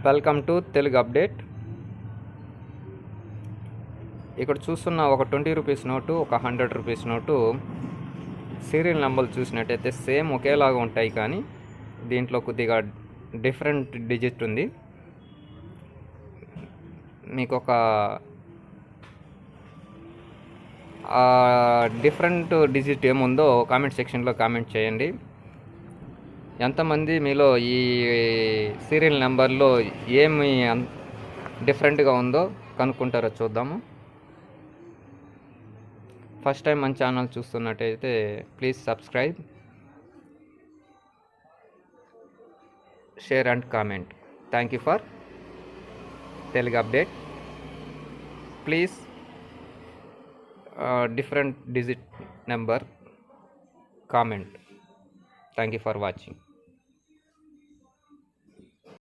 Welcome to Telugu update. ఇక్కడ చూస్తున్న ఒక 20 రూపీస్ నోటు, ఒక 100 రూపీస్ నోటు సీరియల్ నెంబర్లు చూసినట్టయితే సేమ్ ఒకేలాగా ఉంటాయి, కానీ దీంట్లో కొద్దిగా డిఫరెంట్ డిజిట్ ఉంది. మీకు ఒక డిఫరెంట్ డిజిట్ ఏముందో కామెంట్ సెక్షన్లో కామెంట్ చేయండి. ఎంతమంది మీలో ఈ సీరియల్ నెంబర్లో ఏమి డిఫరెంట్గా ఉందో కనుక్కుంటారో చూద్దాము. ఫస్ట్ టైం మన ఛానల్ చూస్తున్నట్టయితే please subscribe, share and comment. Thank you for Telugu update. Please different digit number comment. Thank you for watching.